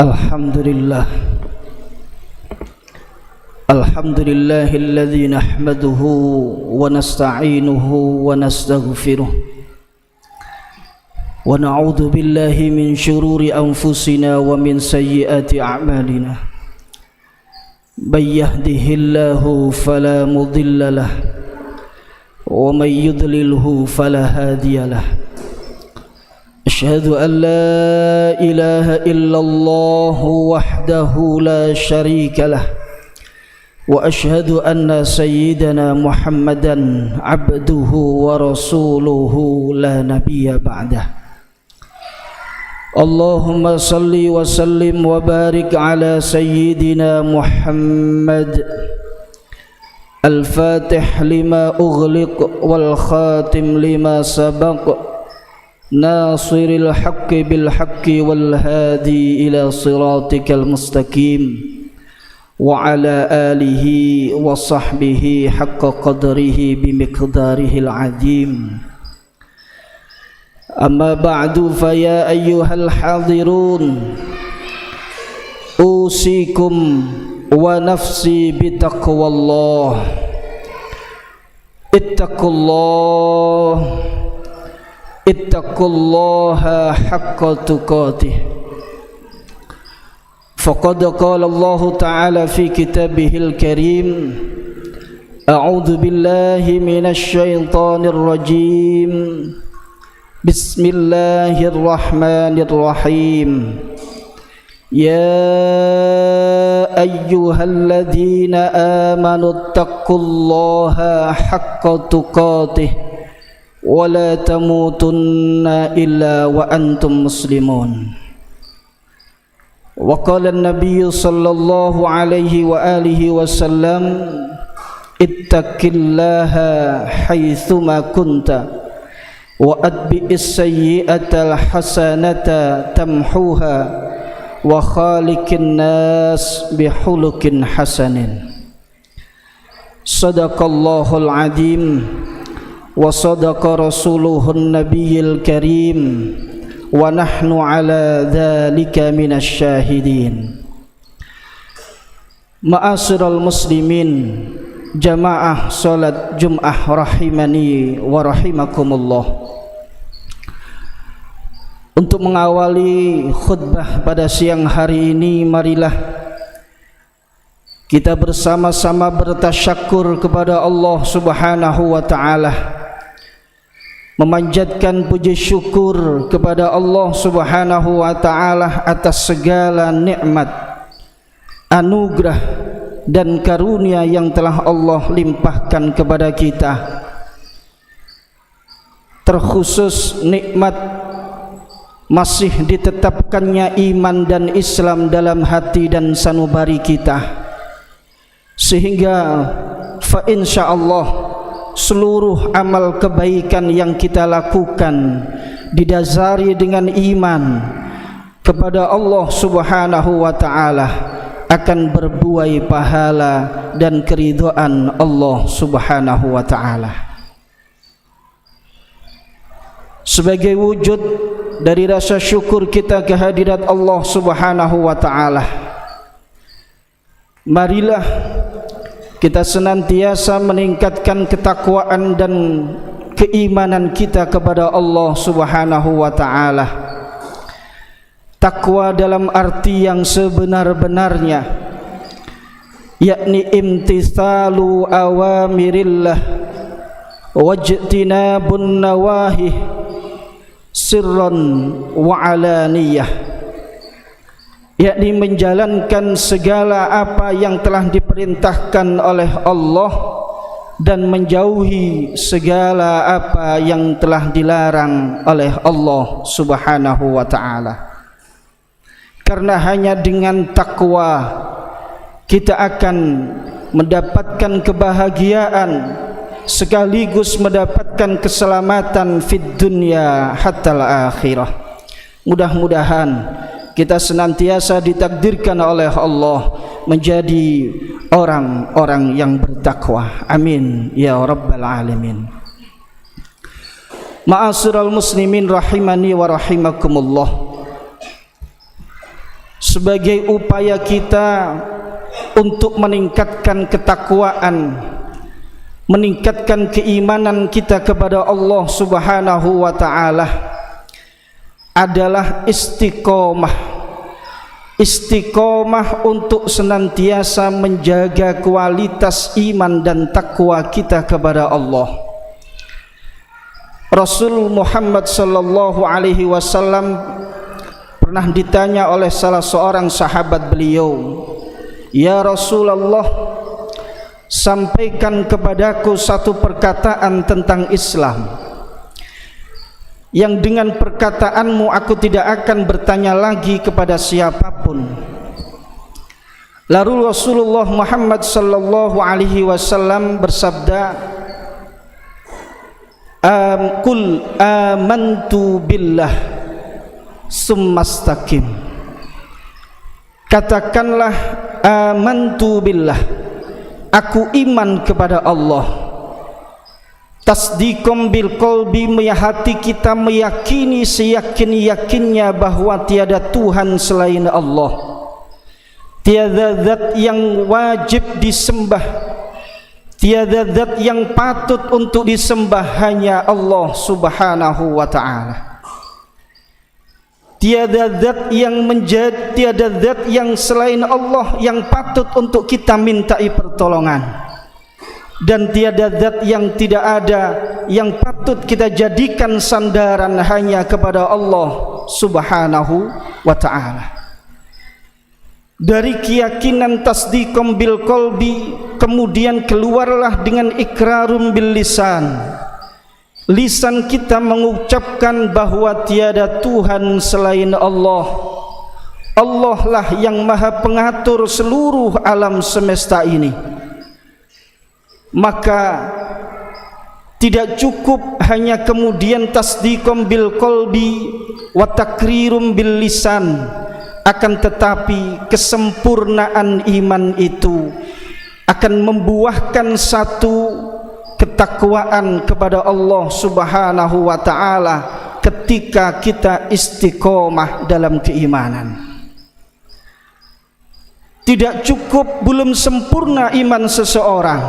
Alhamdulillah Alhamdulillahilladzi nahmaduhu wa nasta'inuhu wa nastaghfiruh wa na'udzu billahi min syururi anfusina wa min sayyiati a'malina may yahdihillahu fala mudilla lahu wa may yudlilhu fala hadiya lahu أشهد أن لا إله إلا الله وحده لا شريك له وأشهد أن سيدنا محمدا عبده ورسوله لا نبي بعده اللهم صل وسلم وبارك على سيدنا محمد الفاتح لما أغلق والخاتم لما سبق ناصر الحق بالحق والهادي إلى صراطك المستقيم وعلى آله وصحبه حق قدره بمقداره العظيم أما بعد فيا أيها الحاضرون أوصيكم ونفسي بتقوى الله اتقوا الله حق تقاته فقد قال الله تعالى في كتابه الكريم أعوذ بالله من الشيطان الرجيم بسم الله الرحمن الرحيم يا أيها الذين آمنوا اتقوا الله حق تقاته ولا تموتن إلا وأنتم مسلمون وقال النبي صلى الله عليه وآله وسلم اتق الله حيثما كنت وأتبع السيئة الحسنة تمحوها وخالق الناس بخلق حسن صدق الله العظيم وصدق رسوله النبي الكريم ونحن على ذلك من الشاهدين Ma'asyiral muslimin jamaah salat Jum'ah rahimani wa rahimakumullah. Untuk mengawali khutbah pada siang hari ini, marilah kita bersama-sama bertasyakur kepada Allah Subhanahu wa taala, memanjatkan puji syukur kepada Allah Subhanahu wa taala atas segala nikmat, anugerah dan karunia yang telah Allah limpahkan kepada kita. Terkhusus nikmat masih ditetapkannya iman dan Islam dalam hati dan sanubari kita, sehingga fa insyaallah seluruh amal kebaikan yang kita lakukan didasari dengan iman kepada Allah Subhanahu wa taala akan berbuah pahala dan keridhaan Allah Subhanahu wa taala. Sebagai wujud dari rasa syukur kita kehadirat Allah Subhanahu wa taala, marilah kita senantiasa meningkatkan ketakwaan dan keimanan kita kepada Allah Subhanahu wa taala. Takwa dalam arti yang sebenar-benarnya, yakni imtithalu awamirillah wajtinabun nawahih sirran wa alaniyah, yakni menjalankan segala apa yang telah diperintahkan oleh Allah dan menjauhi segala apa yang telah dilarang oleh Allah Subhanahu wa taala. Karena hanya dengan takwa kita akan mendapatkan kebahagiaan sekaligus mendapatkan keselamatan fid dunya hatta akhirah. Mudah-mudahan kita senantiasa ditakdirkan oleh Allah menjadi orang-orang yang bertakwa. Amin ya rabbal alamin. Ma'asyiral muslimin rahimani wa rahimakumullah. sebagai upaya kita untuk meningkatkan ketakwaan, meningkatkan keimanan kita kepada Allah Subhanahu wa taala adalah istiqomah. Istiqomah untuk senantiasa menjaga kualitas iman dan takwa kita kepada Allah. Rasul Muhammad sallallahu alaihi wasallam pernah ditanya oleh salah seorang sahabat beliau, "Ya Rasulullah, sampaikan kepadaku satu perkataan tentang Islam yang dengan perkataanmu aku tidak akan bertanya lagi kepada siapapun." Lalu Rasulullah Muhammad sallallahu alaihi wasallam bersabda, "Qul amantu billah summastaqim." Katakanlah, amantu billah, aku iman kepada Allah. Tasdiqum bil qalbi, hati kita meyakini seyakin-yakinnya bahwa tiada Tuhan selain Allah, tiada zat yang wajib disembah, tiada zat yang patut untuk disembah, hanya Allah Subhanahu wa ta'ala. Tiada zat yang selain Allah yang patut untuk kita mintai pertolongan, dan tiada zat yang tidak ada yang patut kita jadikan sandaran, hanya kepada Allah Subhanahu wa ta'ala. Dari keyakinan tasdiqum bil qalbi kemudian keluarlah dengan ikrarum bil lisan. Lisan kita mengucapkan bahwa tiada Tuhan selain Allah. Allah lah yang maha pengatur seluruh alam semesta ini. Maka tidak cukup hanya kemudian tasdiqum bil qalbi wa takrirum bil lisan, akan tetapi kesempurnaan iman itu akan membuahkan satu ketakwaan kepada Allah Subhanahu wa ta'ala ketika kita istiqomah dalam keimanan. Tidak cukup, belum sempurna iman seseorang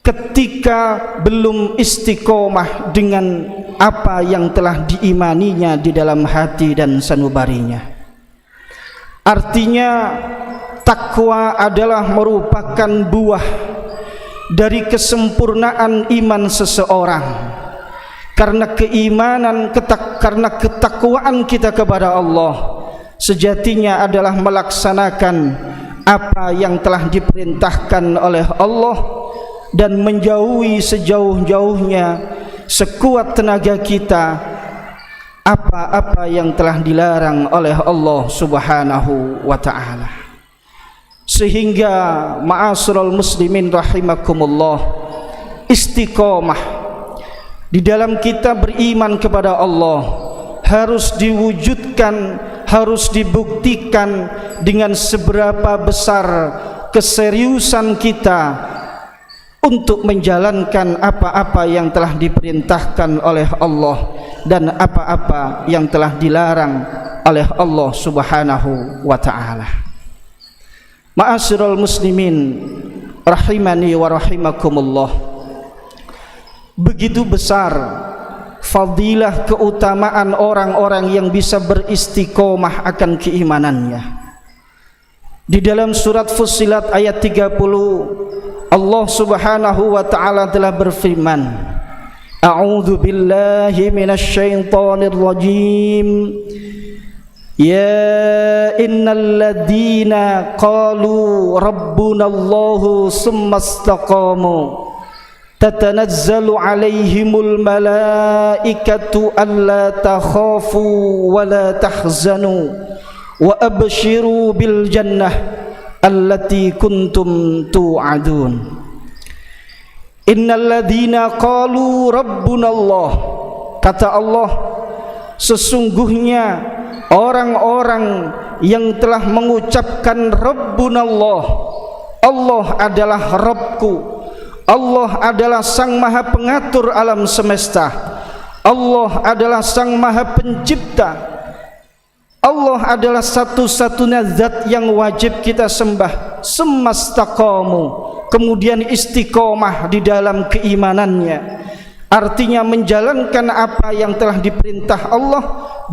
ketika belum istiqomah dengan apa yang telah diimaninya di dalam hati dan sanubarinya. Artinya takwa adalah merupakan buah dari kesempurnaan iman seseorang. Karena keimanan, karena ketakwaan kita kepada Allah sejatinya adalah melaksanakan apa yang telah diperintahkan oleh Allah dan menjauhi sejauh-jauhnya sekuat tenaga kita apa-apa yang telah dilarang oleh Allah Subhanahu wa ta'ala. Sehingga ma'asyiral muslimin rahimakumullah, istiqomah di dalam kita beriman kepada Allah harus diwujudkan, harus dibuktikan dengan seberapa besar keseriusan kita untuk menjalankan apa-apa yang telah diperintahkan oleh Allah dan apa-apa yang telah dilarang oleh Allah Subhanahu wa ta'ala. Ma'asyiral muslimin rahimani wa rahimakumullah, begitu besar fadilah keutamaan orang-orang yang bisa beristiqomah akan keimanannya. Di dalam surat Fussilat ayat 30, Allah Subhanahu wa ta'ala telah berfirman, A'udzu billahi minasy syaithanir rajim. Ya innal ladzina qalu rabbunallahu tsumma istaqamu tatanazzalu alaihimul malaikatu alla takhafu wa la tahzanu wa abshiru bil jannah allati kuntum tu'adun. Innal ladzina qalu rabbunallah, kata Allah, sesungguhnya orang-orang yang telah mengucapkan rabbunallah, Allah adalah Rabbku, Allah adalah sang maha pengatur alam semesta, Allah adalah sang maha pencipta. Allah adalah satu-satunya zat yang wajib kita sembah. Semastaqamu, kemudian istiqomah di dalam keimanannya, artinya menjalankan apa yang telah diperintah Allah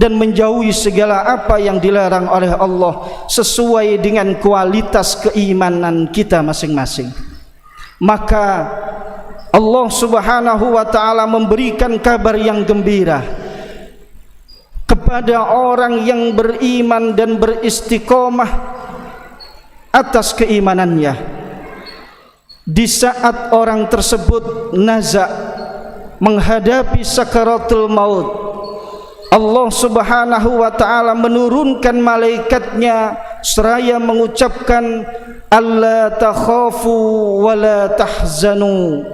dan menjauhi segala apa yang dilarang oleh Allah sesuai dengan kualitas keimanan kita masing-masing. Maka Allah Subhanahu wa ta'ala memberikan kabar yang gembira kepada orang yang beriman dan beristiqomah atas keimanannya. Di saat orang tersebut nazak menghadapi sakaratul maut, Allah Subhanahu wa ta'ala menurunkan malaikatnya seraya mengucapkan, alla takhafu wa la tahzanu,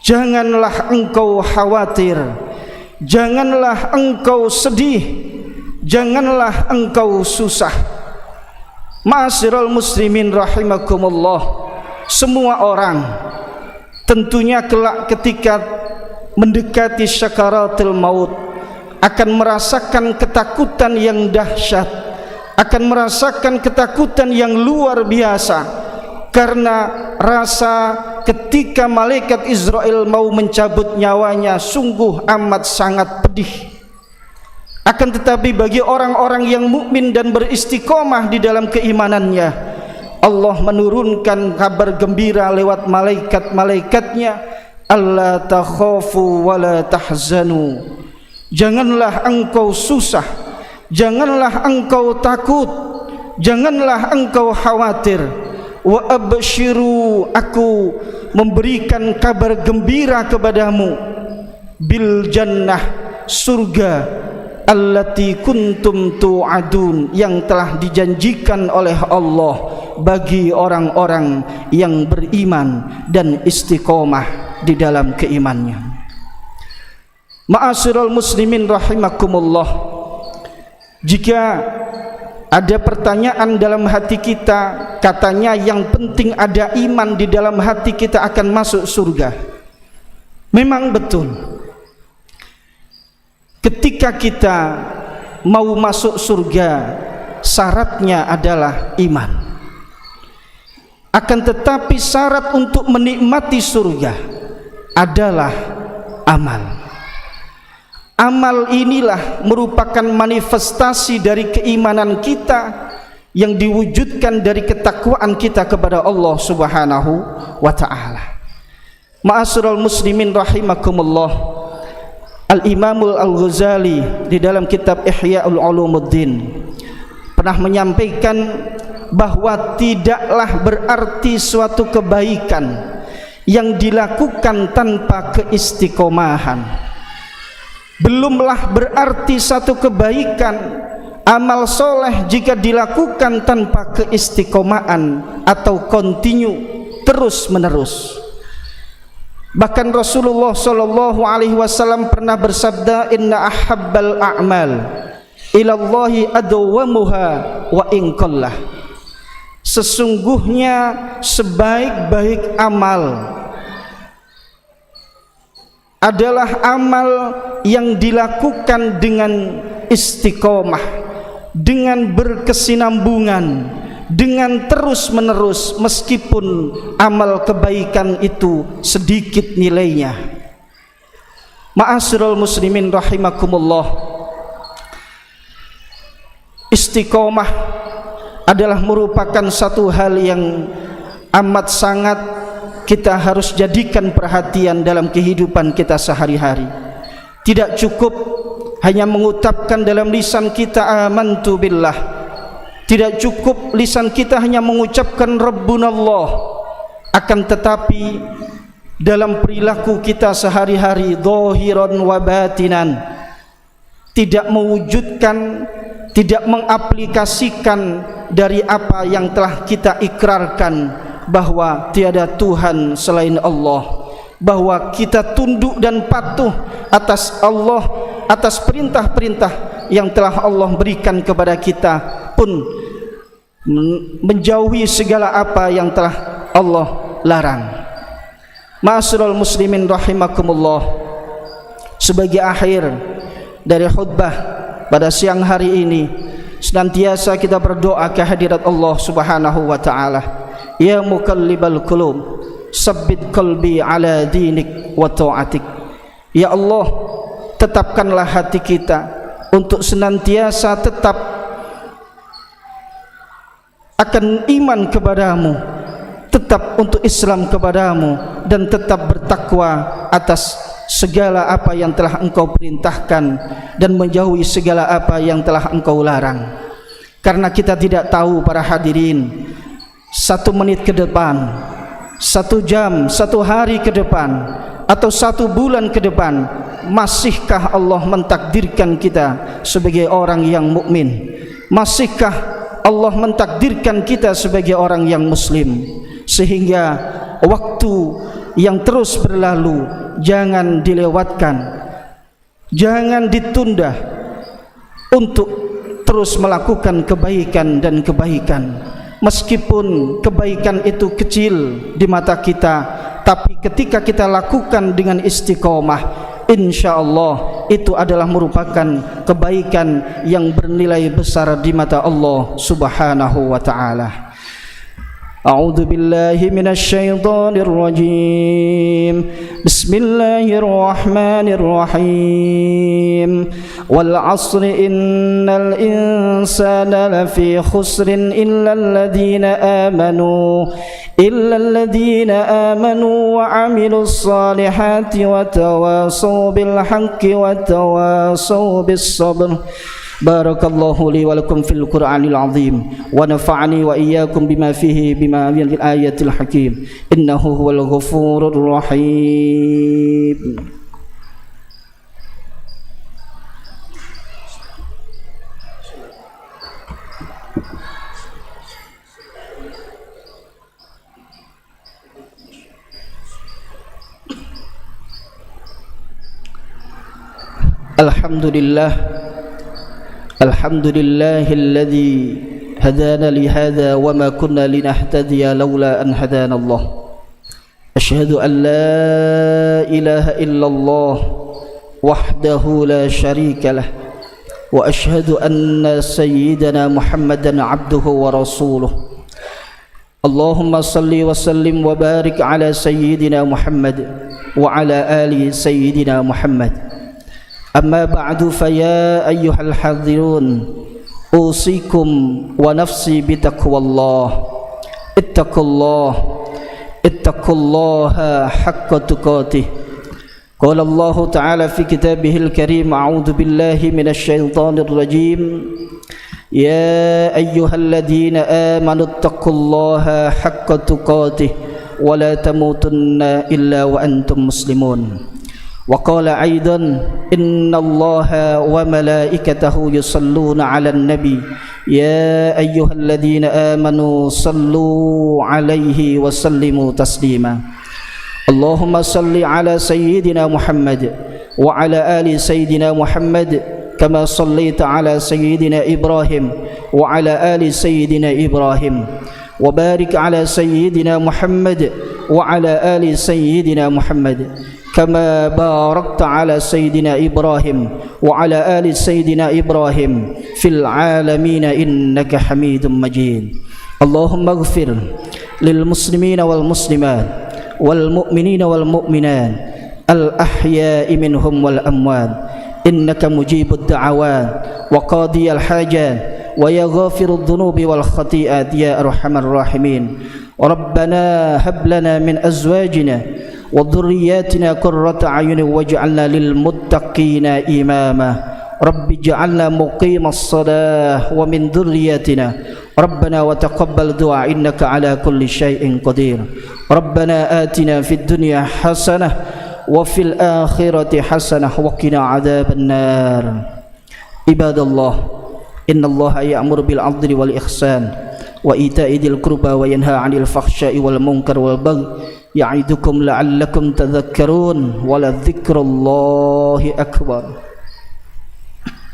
janganlah engkau khawatir, janganlah engkau sedih, janganlah engkau susah. Ma'asyiral muslimin rahimakumullah, semua orang tentunya kelak ketika mendekati syakaratul maut akan merasakan ketakutan yang dahsyat, akan merasakan ketakutan yang luar biasa, karena rasa ketika malaikat Israel mau mencabut nyawanya sungguh amat sangat pedih. Akan tetapi bagi orang-orang yang mukmin dan beristiqomah di dalam keimanannya, Allah menurunkan kabar gembira lewat malaikat-malaikatnya, alla takhafu wa la tahzanu, janganlah engkau susah, janganlah engkau takut, janganlah engkau khawatir. Wa abshiru, aku memberikan kabar gembira kepadamu, bil jannah, surga, allati kuntum tu'adun, yang telah dijanjikan oleh Allah bagi orang-orang yang beriman dan istiqomah di dalam keimannya. Ma'asyiral muslimin rahimakumullah, jika ada pertanyaan dalam hati kita, katanya yang penting ada iman di dalam hati kita akan masuk surga. Memang betul, ketika kita mau masuk surga syaratnya adalah iman. Akan tetapi syarat untuk menikmati surga adalah amal. Amal inilah merupakan manifestasi dari keimanan kita yang diwujudkan dari ketakwaan kita kepada Allah Subhanahu wa ta'ala. Ma'asyiral muslimin rahimakumullah, Al-Imamul Al-Ghazali di dalam kitab Ihya'ul Ulumuddin pernah menyampaikan bahwa tidaklah berarti suatu kebaikan yang dilakukan tanpa keistiqomahan. Belumlah berarti satu kebaikan, amal soleh jika dilakukan tanpa keistiqomahan atau continue, terus menerus. Bahkan Rasulullah sallallahu alaihi wasallam pernah bersabda, inna ahabbal a'mal ilallahi adwamuha wa in qallah. Sesungguhnya sebaik-baik amal adalah amal yang dilakukan dengan istiqomah, dengan berkesinambungan, dengan terus menerus, meskipun amal kebaikan itu sedikit nilainya. Ma'asyiral muslimin rahimakumullah, istiqomah adalah merupakan satu hal yang amat sangat kita harus jadikan perhatian dalam kehidupan kita sehari-hari. Tidak cukup hanya mengucapkan dalam lisan kita amantu billah, tidak cukup lisan kita hanya mengucapkan Rabbunallah, akan tetapi dalam perilaku kita sehari-hari, zahiran wa batinan, tidak mewujudkan, tidak mengaplikasikan dari apa yang telah kita ikrarkan, bahwa tiada Tuhan selain Allah, bahwa kita tunduk dan patuh atas Allah, atas perintah-perintah yang telah Allah berikan kepada kita, pun menjauhi segala apa yang telah Allah larang. Ma'asyiral muslimin rahimakumullah, sebagai akhir dari khutbah pada siang hari ini, senantiasa kita berdoa ke hadirat Allah Subhanahu wa taala. Ya muqallibal qulub, sabbit qalbi ala dinik wa ta'atik. Ya Allah, tetapkanlah hati kita untuk senantiasa tetap akan iman kepadamu, tetap untuk Islam kepadamu, dan tetap bertakwa atas segala apa yang telah engkau perintahkan dan menjauhi segala apa yang telah engkau larang. Karena kita tidak tahu para hadirin, 1 menit ke depan, 1 jam, 1 hari ke depan, atau 1 bulan ke depan, masihkah Allah mentakdirkan kita sebagai orang yang mukmin? Masihkah Allah mentakdirkan kita sebagai orang yang muslim? Sehingga waktu yang terus berlalu jangan dilewatkan, jangan ditunda untuk terus melakukan kebaikan dan kebaikan. Meskipun kebaikan itu kecil di mata kita, tapi ketika kita lakukan dengan istiqomah, insyaallah itu adalah merupakan kebaikan yang bernilai besar di mata Allah Subhanahu wa ta'ala. A'udzu billahi minasy syaithanir rajim. Bismillahirrahmanirrahim. Wal 'asri innal insana lafi khusrin illa alladziina amanu wa 'amilus salihati wa tawasaw bil haqqi wa tawasaw bis sabr. Barakallahu li wa lakum fil Qur'anil azim wa nafa'ani wa iyyakum bima fihi bima fil ayatil hakim. Innahu huwal ghafurur rahim. Alhamdulillahilladzi hadana li hadza wa ma kunna linahtadiya laula an hadana Allah. Asyhadu an la ilaha illallah wahdahu la syarika lah, wa asyhadu anna sayyidana Muhammadan abduhu wa rasuluh. Allahumma salli wa sallim wa barik ala sayyidina Muhammad wa ala ali sayyidina Muhammad. Amma ba'du, faya ayyuhal hadirun, usikum wa nafsi bitaqwallah. Ittaqullaha haqqa tuqatih. Qala Allah ta'ala fi kitabihil karim, a'udzu billahi minasy syaithanir rajim. Ya ayyuhalladzina amanu ittaqullaha haqqa tuqatih wa la tamutunna illa wa antum muslimun. Wa qala aidan, innallaha wa malaikatahu yusalluna 'alan nabi ya ayyuhalladzina amanu sallu 'alaihi wa sallimu taslima. Allahumma salli 'ala sayyidina Muhammad wa 'ala ali sayyidina Muhammad kama sallaita 'ala sayyidina Ibrahim wa 'ala ali sayyidina Ibrahim, wa barik 'ala sayyidina Muhammad wa 'ala ali sayyidina Muhammad kama barakta ala sayyidina Ibrahim wa ala ali sayyidina Ibrahim fil alamin innaka Hamidum Majid. Allahumma ighfir lil muslimina wal muslimat wal mu'minina wal mu'minat al ahya'i minhum wal amwat innaka mujibud da'awat wa qadiyal hajat wa ya ghafirudz dzunubi wal khati'at ya arhamar rahimin. Rabbana hab lana min azwajina wa dhurriyyatina qurrata a'yunin waj'alna lil muttaqina imama. Rabbi ij'alna muqimas shalah wa min dhurriyyatina Rabbana wa taqabbal du'a innaka ala kulli syai'in qadir. Rabbana atina fid dunya hasanah wa fil akhirati hasanah wa qina adzaban nar. Ibadallah, innallaha ya'muru bil 'adli wal ihsan wa ita'i dzil qurba wa yanha 'anil fakhsya'i wal munkar wal baghi ya'idukum la'allakum tadhakkarun wa la dzikrullahi akbar.